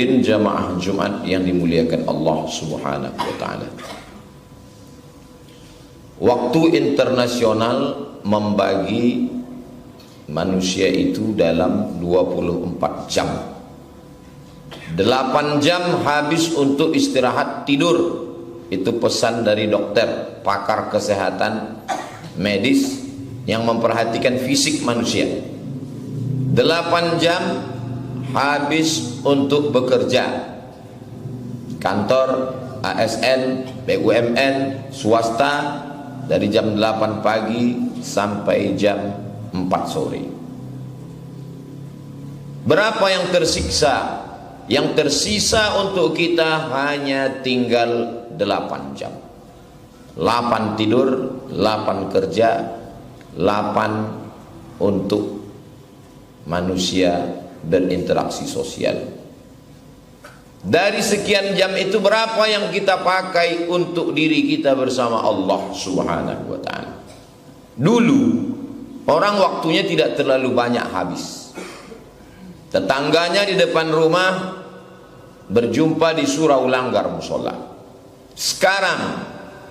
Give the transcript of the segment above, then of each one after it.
Hadirin jamaah Jumat yang dimuliakan Allah Subhanahu wa taala. Waktu internasional membagi manusia itu dalam 24 jam. 8 jam habis untuk istirahat tidur. Itu pesan dari dokter, pakar kesehatan medis yang memperhatikan fisik manusia. 8 jam habis untuk bekerja. Kantor, ASN, BUMN, swasta dari jam 8 pagi sampai jam 4 sore. Berapa yang tersiksa? Yang tersisa untuk kita hanya tinggal 8 jam. 8 tidur, 8 kerja, 8 untuk manusia berinteraksi sosial. Dari sekian jam itu berapa yang kita pakai untuk diri kita bersama Allah Subhanahu wa taala? Dulu orang waktunya tidak terlalu banyak habis. Tetangganya di depan rumah berjumpa di surau langgar musola. Sekarang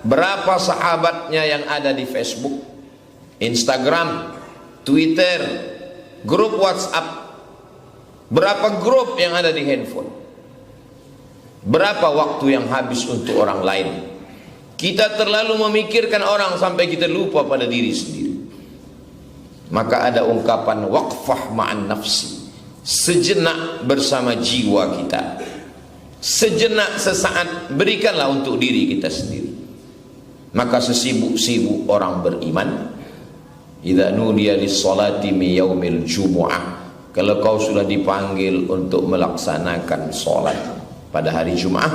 berapa sahabatnya yang ada di Facebook, Instagram, Twitter, grup WhatsApp? Berapa grup yang ada di handphone? Berapa waktu yang habis untuk orang lain? Kita terlalu memikirkan orang sampai kita lupa pada diri sendiri. Maka ada ungkapan waqfah ma'an nafsi, sejenak bersama jiwa kita. Sejenak, sesaat berikanlah untuk diri kita sendiri. Maka sesibuk-sibuk orang beriman, idza nudiya lis-salati min yaumil jumu'ah, kalau kau sudah dipanggil untuk melaksanakan salat pada hari Jumat,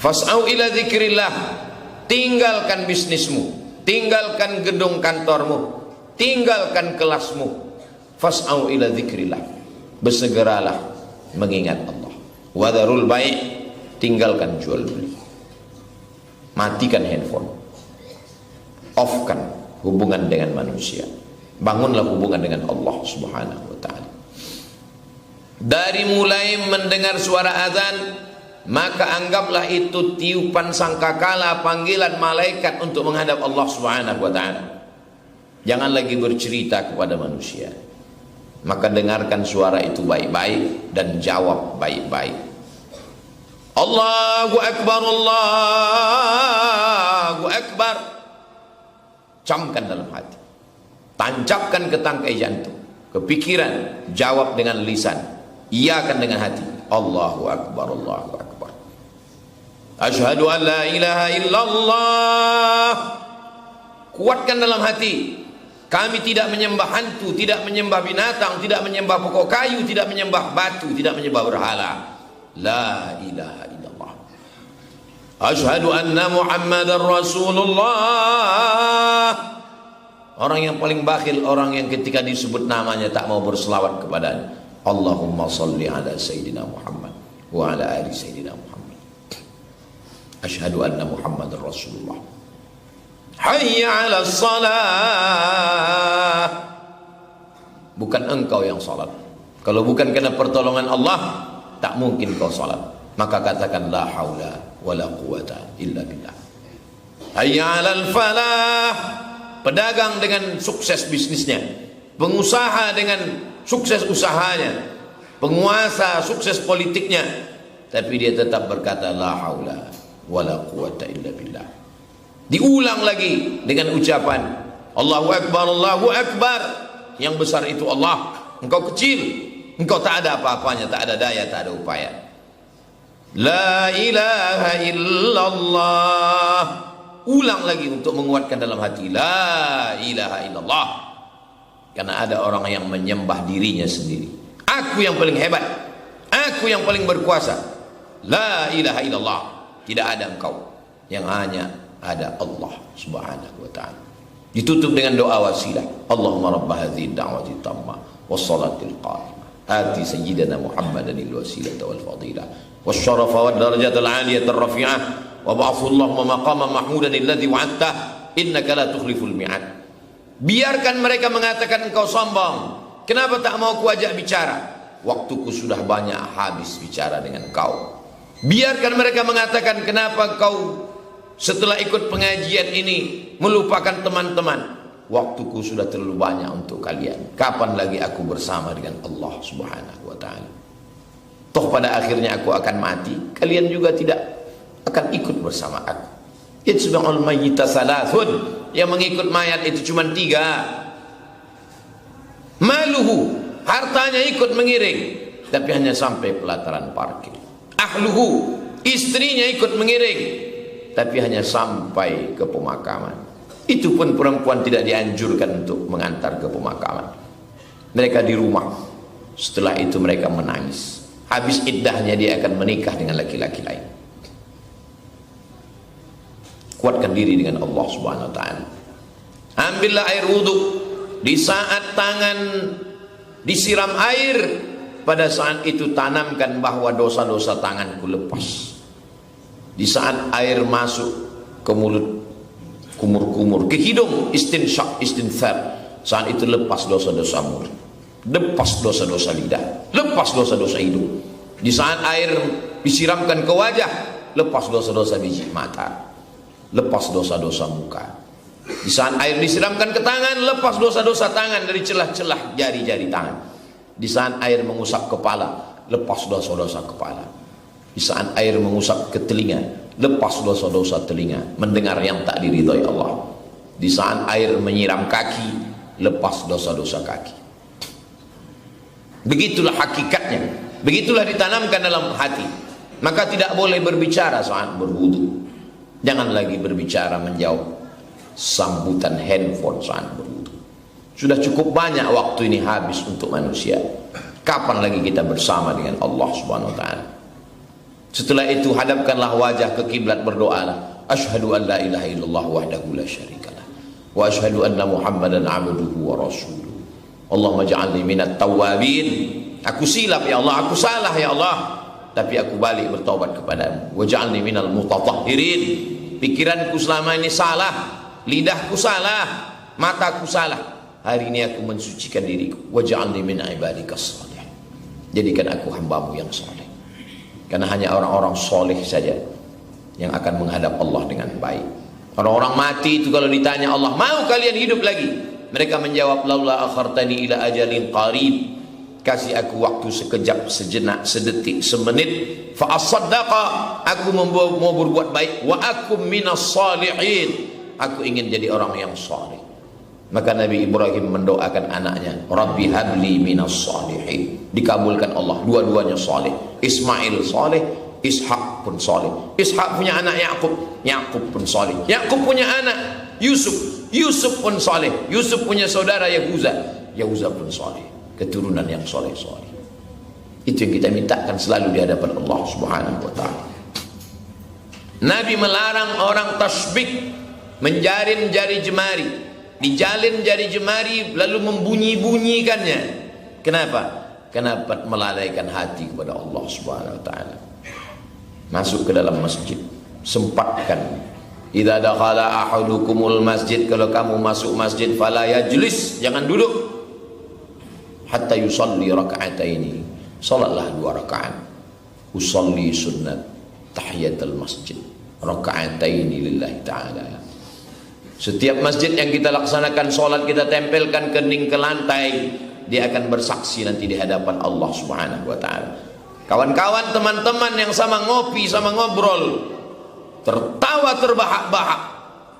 fas'au ila dzikrillah, tinggalkan bisnismu, tinggalkan gedung kantormu, tinggalkan kelasmu, fas'au ila dzikrillah, bersegeralah mengingat Allah. Wadharul bai', tinggalkan jual beli. Matikan handphone, offkan hubungan dengan manusia, bangunlah hubungan dengan Allah Subhanahu wa taala. Dari mulai mendengar suara azan, maka anggaplah itu tiupan sangkakala, panggilan malaikat untuk menghadap Allah Subhanahu wa taala. Jangan lagi bercerita kepada manusia. Maka dengarkan suara itu baik-baik dan jawab baik-baik. Allahu Akbar, Allahu Akbar. Camkan dalam hati, tancapkan ke tangkai jantung, ke pikiran, jawab dengan lisan, iyakan dengan hati. Allahu Akbar, Allahu Akbar. Asyhadu an la ilaha illallah. Kuatkan dalam hati, kami tidak menyembah hantu, tidak menyembah binatang, tidak menyembah pokok kayu, tidak menyembah batu, tidak menyembah berhala. La ilaha illallah. Asyhadu anna Muhammadar Rasulullah. Orang yang paling bakhil, orang yang ketika disebut namanya tak mau berselawat kepadanya. Allahumma salli ala Sayyidina Muhammad wa ala ali Sayyidina Muhammad. Asyhadu anna Muhammadar Rasulullah. Hayya ala salah. Bukan engkau yang salat. Kalau bukan karena pertolongan Allah, tak mungkin kau salat. Maka katakan la haula wala quwata illa billah. Hayya alal falah. Pedagang dengan sukses bisnisnya, pengusaha dengan sukses usahanya, penguasa sukses politiknya, tapi dia tetap berkata la haula wala quwata illa billah. Diulang lagi dengan ucapan Allahu Akbar, Allahu Akbar. Yang besar itu Allah, engkau kecil, engkau tak ada apa-apanya, tak ada daya, tak ada upaya. La ilaha illallah. Ulang lagi untuk menguatkan dalam hati, la ilaha illallah. Karena ada orang yang menyembah dirinya sendiri. Aku yang paling hebat, aku yang paling berkuasa. La ilaha illallah. Tidak ada engkau, yang hanya ada Allah Subhanahu wa ta'ala. Ditutup dengan doa wasilah. Allahumma rabb hadhihi ad-da'wati tammah was-salatil qa'imah ati sayyidina Muhammadan al-wasilata wal fadilah wasyarafa wad darajatal 'aliyatar rafi'ah wa ba'athu Allahumma maqaman mahmudan alladhi wa'adta innaka la tukhliful mi'ad. Biarkan mereka mengatakan engkau sombong. Kenapa tak mau kuajak bicara? waktuku sudah banyak habis bicara dengan kau. Biarkan mereka mengatakan, kenapa kau setelah ikut pengajian ini melupakan teman-teman? Waktuku sudah terlalu banyak untuk kalian. Kapan lagi aku bersama dengan Allah Subhanahu wa ta'ala? Toh pada akhirnya aku akan mati, kalian juga tidak akan ikut bersama aku. Itba'ul mayyita salasun, yang mengikut mayat itu cuma 3. Maluhu, hartanya ikut mengiring, tapi hanya sampai pelataran parkir. Ahluhu, istrinya ikut mengiring, tapi hanya sampai ke pemakaman. Itu pun perempuan tidak dianjurkan untuk mengantar ke pemakaman. Mereka di rumah. Setelah itu mereka menangis. Habis iddahnya dia akan menikah dengan laki-laki lain. Kuatkan diri dengan Allah Subhanahu wa ta'ala. Ambillah air wudhu. Di saat tangan disiram air, pada saat itu tanamkan bahwa dosa-dosa tanganku lepas. Di saat air masuk ke mulut, kumur-kumur, ke hidung, istinsyak, istinthar, saat itu lepas dosa-dosa mulut, lepas dosa-dosa lidah, lepas dosa-dosa hidung. Di saat air disiramkan ke wajah, lepas dosa-dosa biji mata, lepas dosa-dosa muka. Di saat air disiramkan ke tangan, lepas dosa-dosa tangan dari celah-celah jari-jari tangan. Di saat air mengusap kepala, lepas dosa-dosa kepala. Di saat air mengusap ke telinga, lepas dosa-dosa telinga, mendengar yang tak diridhoi Allah. Di saat air menyiram kaki, lepas dosa-dosa kaki. Begitulah hakikatnya, begitulah ditanamkan dalam hati. Maka tidak boleh berbicara saat berwudu. Jangan lagi berbicara menjawab sambutan handphone saat berwudu. Sudah cukup banyak waktu ini habis untuk manusia. Kapan lagi kita bersama dengan Allah Subhanahu wa ta'ala? Setelah itu hadapkanlah wajah ke kiblat, berdoalah. Asyhadu an la ilaha illallah wahdahu la syarikalah, wa asyhadu anna Muhammadan abduhu wa rasuluh. Allahumma ja'alni minat tawwabin. Aku silap ya Allah, aku salah ya Allah, tapi aku balik bertaubat kepadamu. Wa ja'alni minal mutatahhirin. Pikiranku selama ini salah, lidahku salah, mataku salah. Hari ini aku mensucikan diriku. Waj'alni min ibadikas salih. Jadikan aku hambamu yang saleh. Karena hanya orang-orang soleh saja yang akan menghadap Allah dengan baik. Orang-orang mati itu kalau ditanya Allah, mau kalian hidup lagi? Mereka menjawab, laula akhartani ila ajalin qarib. Kasih aku waktu sekejap, sejenak, sedetik, semenit. Fa asaddaqa, aku mau berbuat baik. Wa akum minas salihin, aku ingin jadi orang yang saleh. Maka Nabi Ibrahim mendoakan anaknya, Rabbi habli minas salihin. Dikabulkan Allah, dua-duanya saleh. Ismail saleh, Ishak pun saleh. Ishak punya anak Yakub, Yakub pun saleh. Yakub punya anak Yusuf, Yusuf pun saleh. Yusuf punya saudara Yahuza, Yahuza pun saleh. Keturunan yang saleh-saleh. Itu yang kita mintakan selalu di hadapan Allah Subhanahu wa ta'ala. Nabi melarang orang tasbih, menjarin jari jemari, dijalin jari jemari lalu membunyi-bunyikannya. Kenapa? Kenapa? Melalaikan hati kepada Allah Subhanahu wa ta'ala. Masuk ke dalam masjid, sempatkan. Idza dakhala ahadukumul masjid, kalau kamu masuk masjid, fala yajlis, jangan duduk. Hatta yusalli raka'ataini, salatlah 2 rakaat. Usalli sunnat tahiyatul masjid raka'ataini lillahi ta'ala. Setiap masjid yang kita laksanakan solat, kita tempelkan kening ke lantai, dia akan bersaksi nanti di hadapan Allah Subhanahu wa ta'ala. Kawan-kawan, teman-teman yang sama ngopi, sama ngobrol, tertawa terbahak-bahak,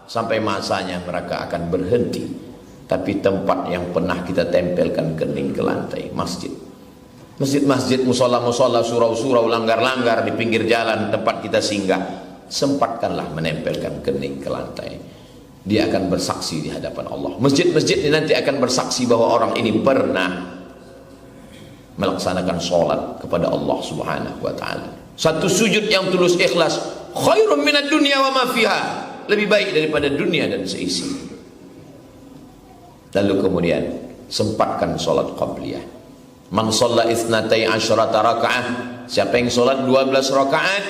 sampai masanya mereka akan berhenti. Tapi tempat yang pernah kita tempelkan kening ke lantai, masjid, masjid-masjid, musola-musola, surau-surau, langgar-langgar di pinggir jalan tempat kita singgah, sempatkanlah menempelkan kening ke lantai. Dia akan bersaksi di hadapan Allah. Masjid-masjid ini nanti akan bersaksi bahwa orang ini pernah melaksanakan sholat kepada Allah Subhanahu wa ta'ala. Satu sujud yang tulus ikhlas, khairun minad dunya wa ma fiha, lebih baik daripada dunia dan seisi. Lalu kemudian sempatkan sholat qabliyah. Man shalla itsnatai asyrata raka'ah, siapa yang sholat 12 rakaat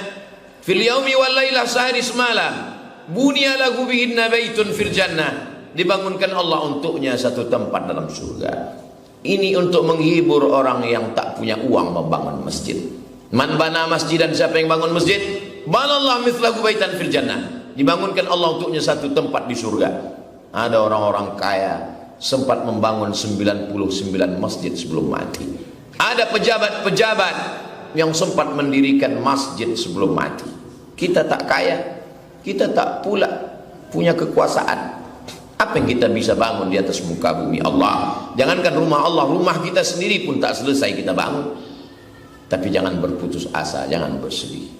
fil yaumi wal lailah, sehari semalam, bunya lahu bihinna baitun fil jannah, dibangunkan Allah untuknya satu tempat dalam surga. Ini untuk menghibur orang yang tak punya uang membangun masjid. Man bana masjidan, siapa yang bangun masjid, banallahu mithlahu baitan fil jannah. Dibangunkan Allah untuknya satu tempat di surga. Ada orang-orang kaya sempat membangun 99 masjid sebelum mati. Ada pejabat-pejabat yang sempat mendirikan masjid sebelum mati. Kita tak kaya, kita tak pula punya kekuasaan. Apa yang kita bisa bangun di atas muka bumi Allah? Jangankan rumah Allah, rumah kita sendiri pun tak selesai kita bangun. Tapi jangan berputus asa, jangan bersedih.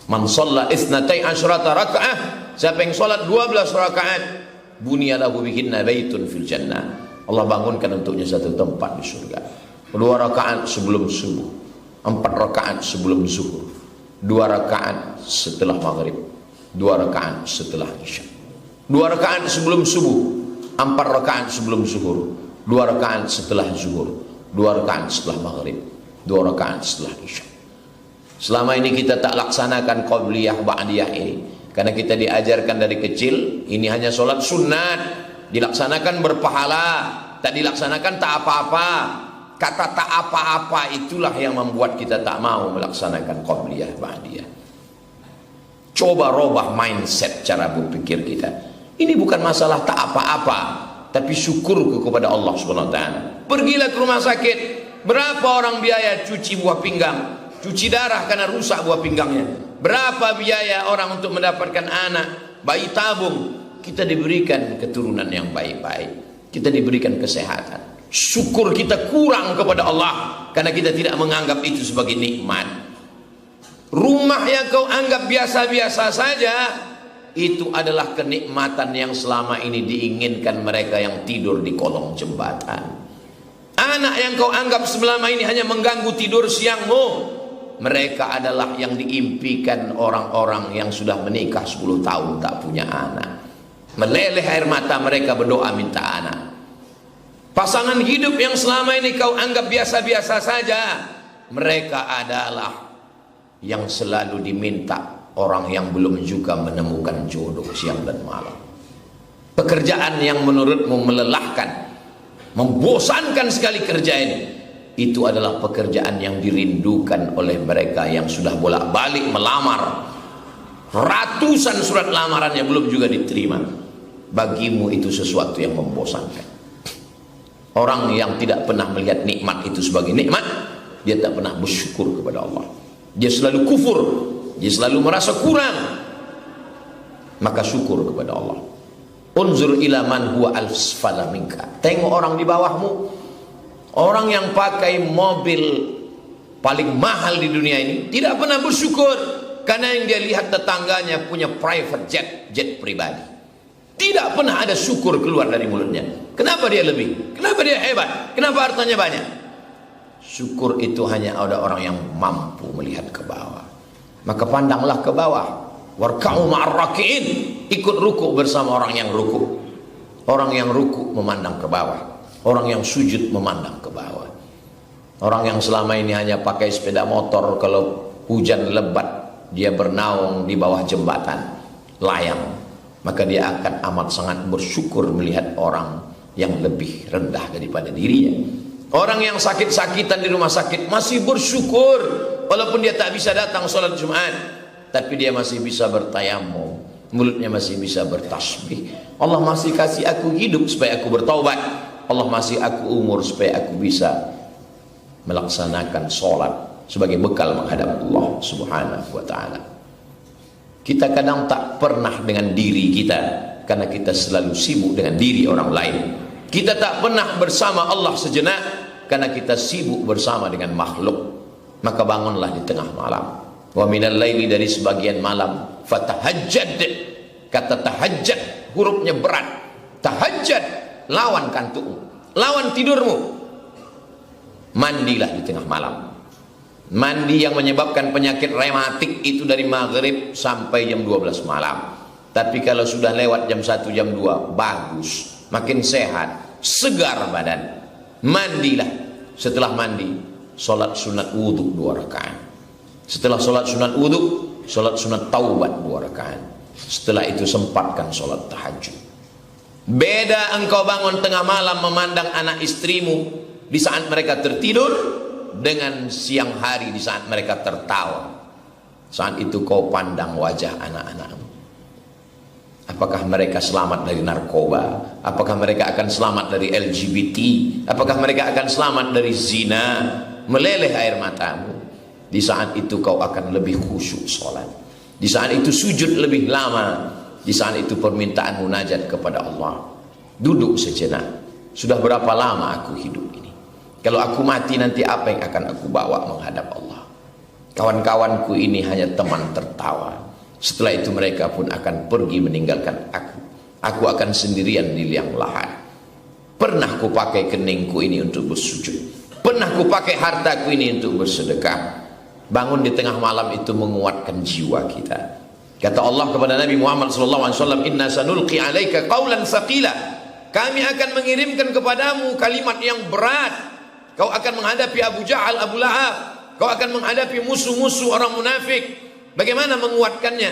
Man shalla isnatai asyrata raka'ah, siapa yang salat 12 rakaat, bunyalahu bihinna baitun fil jannah. Allah bangunkan untuknya satu tempat di surga. 2 rakaat sebelum subuh, 4 rakaat sebelum zuhur, 2 rakaat setelah maghrib, 2 rakaat setelah isya. 2 rakaat sebelum subuh, 4 rakaat sebelum zuhur, 2 rakaat setelah zuhur, 2 rakaat setelah maghrib, 2 rakaat setelah isya. Selama ini kita tak laksanakan qabliyah ba'diyah ini karena kita diajarkan dari kecil ini hanya solat sunat, dilaksanakan berpahala, tak dilaksanakan tak apa-apa. Kata tak apa-apa itulah yang membuat kita tak mau melaksanakan qabliyah ba'diyah. Coba robah mindset cara berpikir kita. Ini bukan masalah tak apa-apa, tapi syukur kepada Allah Subhanahu wa taala. Pergilah ke rumah sakit, berapa orang biaya cuci buah pinggang, cuci darah karena rusak buah pinggangnya. Berapa biaya orang untuk mendapatkan anak, bayi tabung. Kita diberikan keturunan yang baik-baik, kita diberikan kesehatan. Syukur kita kurang kepada Allah karena kita tidak menganggap itu sebagai nikmat. Rumah yang kau anggap biasa-biasa saja, itu adalah kenikmatan yang selama ini diinginkan mereka yang tidur di kolong jembatan. Anak yang kau anggap selama ini hanya mengganggu tidur siangmu, mereka adalah yang diimpikan orang-orang yang sudah menikah 10 tahun tak punya anak. Meleleh air mata mereka berdoa minta anak. Pasangan hidup yang selama ini kau anggap biasa-biasa saja, mereka adalah yang selalu diminta orang yang belum juga menemukan jodoh siang dan malam. Pekerjaan yang menurutmu melelahkan, membosankan sekali kerja ini, itu adalah pekerjaan yang dirindukan oleh mereka yang sudah bolak-balik melamar. Ratusan surat lamaran yang belum juga diterima. Bagimu itu sesuatu yang membosankan. Orang yang tidak pernah melihat nikmat itu sebagai nikmat, dia tak pernah bersyukur kepada Allah. Dia selalu kufur, dia selalu merasa kurang. Maka syukur kepada Allah. Unzur ila man huwa asfala minka. Tengok orang di bawahmu. Orang yang pakai mobil paling mahal di dunia ini tidak pernah bersyukur karena yang dia lihat tetangganya punya private jet, jet pribadi. Tidak pernah ada syukur keluar dari mulutnya. Kenapa dia lebih? Kenapa dia hebat? Kenapa hartanya banyak? Syukur itu hanya ada orang yang mampu melihat ke bawah. Maka pandanglah ke bawah. Warka'u ma'ar raki'in. Ikut ruku bersama orang yang ruku. Orang yang ruku memandang ke bawah. Orang yang sujud memandang ke bawah. Orang yang selama ini hanya pakai sepeda motor, kalau hujan lebat dia bernaung di bawah jembatan layang, maka dia akan amat sangat bersyukur melihat orang yang lebih rendah daripada dirinya. Orang yang sakit-sakitan di rumah sakit masih bersyukur walaupun dia tak bisa datang sholat Jumat, tapi dia masih bisa bertayamum, mulutnya masih bisa bertasbih. Allah masih kasih aku hidup supaya aku bertaubat. Allah masih aku umur supaya aku bisa melaksanakan sholat sebagai bekal menghadap Allah Subhanahu wa ta'ala. Kita kadang tak pernah dengan diri kita karena kita selalu sibuk dengan diri orang lain. Kita tak pernah bersama Allah sejenak karena kita sibuk bersama dengan makhluk. Maka bangunlah di tengah malam. Wa minal laili, dari sebagian malam, fatahajjad. Kata tahajjud hurufnya berat. Tahajjud, lawan kantukmu, lawan tidurmu. Mandilah di tengah malam. Mandi yang menyebabkan penyakit rematik itu dari maghrib sampai jam 12 malam. Tapi kalau sudah lewat jam 1, jam 2, bagus, makin sehat, segar badan. Mandilah. Setelah mandi, sholat sunat wudhu 2 rakaat. Setelah sholat sunat wudhu, sholat sunat taubat 2 rakaat. Setelah itu sempatkan sholat tahajud. Beda engkau bangun tengah malam memandang anak istrimu di saat mereka tertidur, dengan siang hari di saat mereka tertawa. Saat itu kau pandang wajah anak-anakmu. Apakah mereka selamat dari narkoba? Apakah mereka akan selamat dari LGBT? Apakah mereka akan selamat dari zina? Meleleh air matamu. Di saat itu kau akan lebih khusyuk sholat. Di saat itu sujud lebih lama. Di saat itu permintaan munajat kepada Allah. Duduk sejenak. Sudah berapa lama aku hidup ini? Kalau aku mati nanti apa yang akan aku bawa menghadap Allah? Kawan-kawanku ini hanya teman tertawa. Setelah itu mereka pun akan pergi meninggalkan aku. Aku akan sendirian di liang lahat. Pernah ku pakai keningku ini untuk bersujud. Pernah ku pakai hartaku ini untuk bersedekah. Bangun di tengah malam itu menguatkan jiwa kita. Kata Allah kepada Nabi Muhammad SAW, Inna sanulqi alaika qawlan thaqila. Kami akan mengirimkan kepadamu kalimat yang berat. Kau akan menghadapi Abu Jahal, Abu Lahab. Kau akan menghadapi musuh-musuh orang munafik. Bagaimana menguatkannya?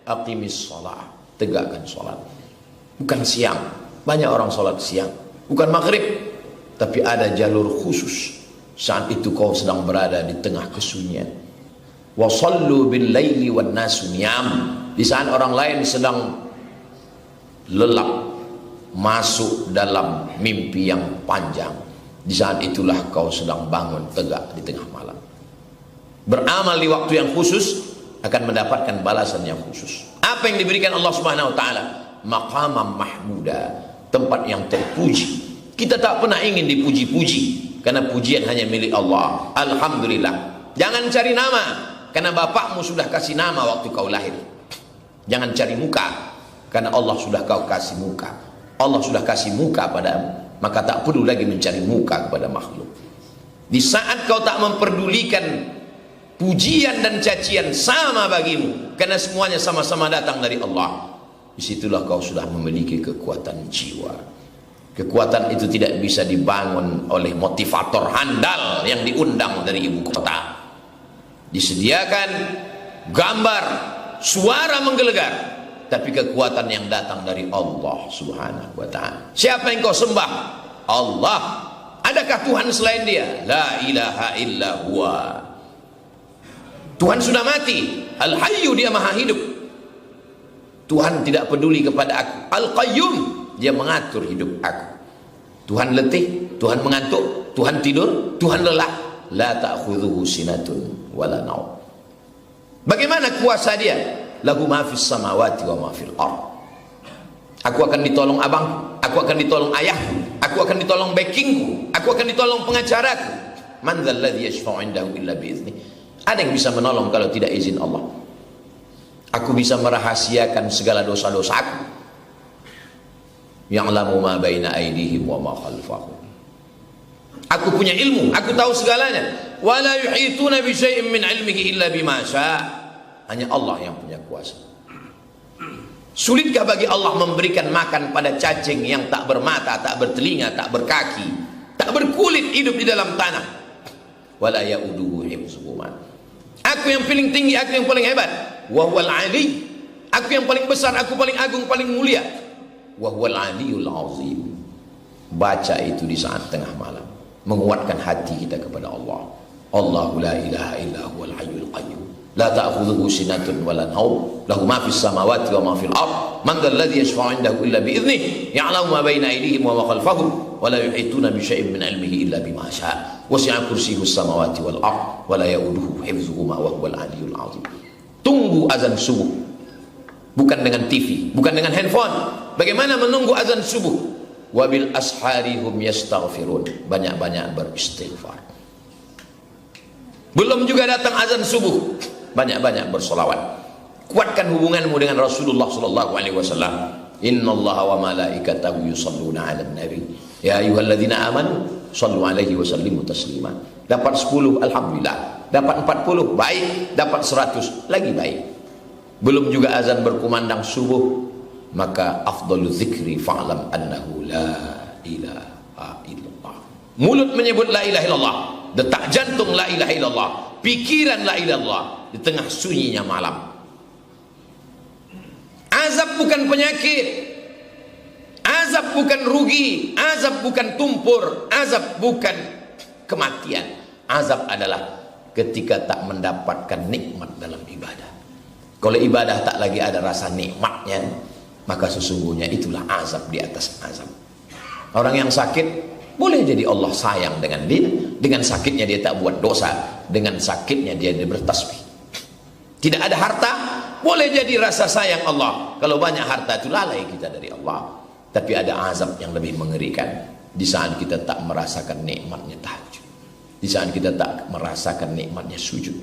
Aqimis shalah, tegakkan sholat. Bukan siang. Banyak orang sholat siang. Bukan maghrib. Tapi ada jalur khusus. Saat itu kau sedang berada di tengah kesunyian. Wa sallu bil laili wan nasu niyam. Di saat orang lain sedang lelap, masuk dalam mimpi yang panjang, di saat itulah kau sedang bangun tegak di tengah malam. Beramal di waktu yang khusus akan mendapatkan balasan yang khusus. Apa yang diberikan Allah Subhanahu wa taala? Maqamam mahmuda, tempat yang terpuji. Kita tak pernah ingin dipuji-puji, karena pujian hanya milik Allah. Alhamdulillah. Jangan cari nama, karena bapakmu sudah kasih nama waktu kau lahir. Jangan cari muka, karena Allah sudah kau kasih muka. Allah sudah kasih muka padamu, maka tak perlu lagi mencari muka kepada makhluk. Di saat kau tak memperdulikan pujian dan cacian sama bagimu, karena semuanya sama-sama datang dari Allah, disitulah kau sudah memiliki kekuatan jiwa. Kekuatan itu tidak bisa dibangun oleh motivator handal yang diundang dari ibu kota. Disediakan gambar, suara menggelegar, tapi kekuatan yang datang dari Allah Subhanahu wa ta'ala. Siapa yang kau sembah? Allah. Adakah Tuhan selain Dia? La ilaha illa huwa. Tuhan sudah mati. Al-Hayyu, Dia maha hidup. Tuhan tidak peduli kepada aku. Al-Qayyum, Dia mengatur hidup aku. Tuhan letih, Tuhan mengantuk, Tuhan tidur, Tuhan lelah. La ta'khudhuhu sinatun wala naum. Bagaimana kuasa Dia? Lahu ma fis samawati wa ma fil ardh. Aku akan ditolong abang, aku akan ditolong ayahku, aku akan ditolong backingku, aku akan ditolong pengacaraku. Man dzal ladzi yashfa'u 'indahu illa bi'idznih. Ada yang bisa menolong kalau tidak izin Allah. Aku bisa merahasiakan segala dosa-dosa aku. Ya'lamu ma baina aydihim wa ma khalfahum. Aku punya ilmu, aku tahu segalanya. Wala yuhituna bi syai'in min 'ilmihi illa bima syaa'. Hanya Allah yang punya kuasa. Sulitkah bagi Allah memberikan makan pada cacing yang tak bermata, tak bertelinga, tak berkaki, tak berkulit, hidup di dalam tanah? Wala ya'uduhu hifdzuhuma. Aku yang paling tinggi, aku yang paling hebat. Wa huwal 'ali. Aku yang paling besar, aku paling agung, paling mulia. Wa huwal 'aliyul 'azim. Baca itu di saat tengah malam, menguatkan hati kita kepada Allah. Allahu la ilaha illa huwal hayyul qayyum. La ta'khudhuhu sinatun wa la nawm. Lahu ma fis samawati wa ma fil ardh. Man dzal ladzi yashfa'u 'indahu illa bi idznih. Ya'lamu ma baina aydihim wa ma khalfahum. Wa la yuhituna bi syai'in min 'ilmihi illa bima syaa'. Wasi'a kursiyyuhu samawati wal ardh wa la ya'uduhu hifdzuhuma wa huwal 'aliyyul 'azim. Tunggu azan subuh. Bukan dengan TV, bukan dengan handphone. Bagaimana menunggu azan subuh? Wa bil asharihum yastaghfirun. Banyak-banyak beristighfar. Belum juga datang azan subuh, banyak-banyak bersolawat. Kuatkan hubunganmu dengan Rasulullah sallallahu alaihi wasallam. Innallaha wa malaikatahu yusholluna 'alan nabi. Ya ayyuhalladzina amanu shallu 'alaihi wa sallimu taslima. Dapat 10 alhamdulillah, dapat 40 baik, dapat 100 lagi baik. Belum juga azan berkumandang subuh, maka afdhalu dzikri fa'lam annahu la ilaha illallah. Mulut menyebut la ilaha illallah, detak jantung la ilaha illallah, pikiran la ilaha illallah di tengah sunyinya malam. Azab bukan penyakit. Azab Azab bukan rugi, azab bukan tumpur, azab bukan kematian. Azab adalah ketika tak mendapatkan nikmat dalam ibadah. Kalau ibadah tak lagi ada rasa nikmatnya, maka sesungguhnya itulah azab di atas azab. Orang yang sakit, boleh jadi Allah sayang dengan dia. Dengan sakitnya dia tak buat dosa, dengan sakitnya dia bertasbih. Tidak ada harta, boleh jadi rasa sayang Allah. Kalau banyak harta itu lalai kita dari Allah. Tapi ada azab yang lebih mengerikan, di saat kita tak merasakan nikmatnya tahajud, di saat kita tak merasakan nikmatnya sujud,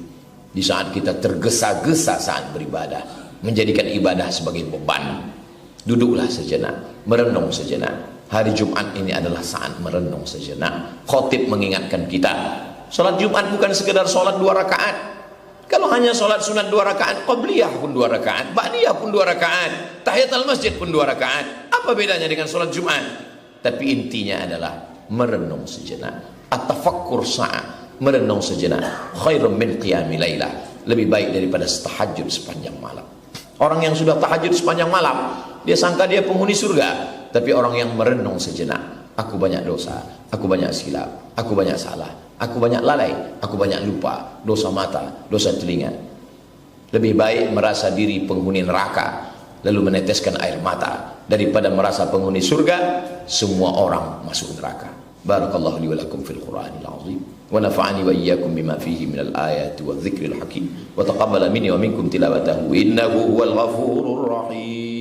di saat kita tergesa-gesa saat beribadah, menjadikan ibadah sebagai beban. Duduklah sejenak, merenung sejenak. Hari Jumat ini adalah saat merenung sejenak. Khotib mengingatkan kita, sholat Jumat bukan sekedar sholat 2 rakaat. Kalau hanya sholat sunat 2 rakaat, qabliyah pun 2 rakaat, ba'diyah pun 2 rakaat, tahiyatul masjid pun 2 rakaat. Apa bedanya dengan sholat Jumat? Tapi intinya adalah merenung sejenak. At-tafakkur sa'ah, merenung sejenak. Khairum min qiyami lailah, lebih baik daripada tahajud sepanjang malam. Orang yang sudah tahajud sepanjang malam, dia sangka dia penghuni surga. Tapi orang yang merenung sejenak, aku banyak dosa, aku banyak silap, aku banyak salah, aku banyak lalai, aku banyak lupa, dosa mata, dosa telinga. Lebih baik merasa diri penghuni neraka lalu meneteskan air mata, daripada merasa penghuni surga semua orang masuk neraka. Barakallahu li wa lakum fil Qur'anil azim, wa nafa'ani wa iyyakum bima fihi minal ayati wa dzikril hakim, wa taqabbala minni wa minkum tilawatahu innahu huwal ghafurur rahim.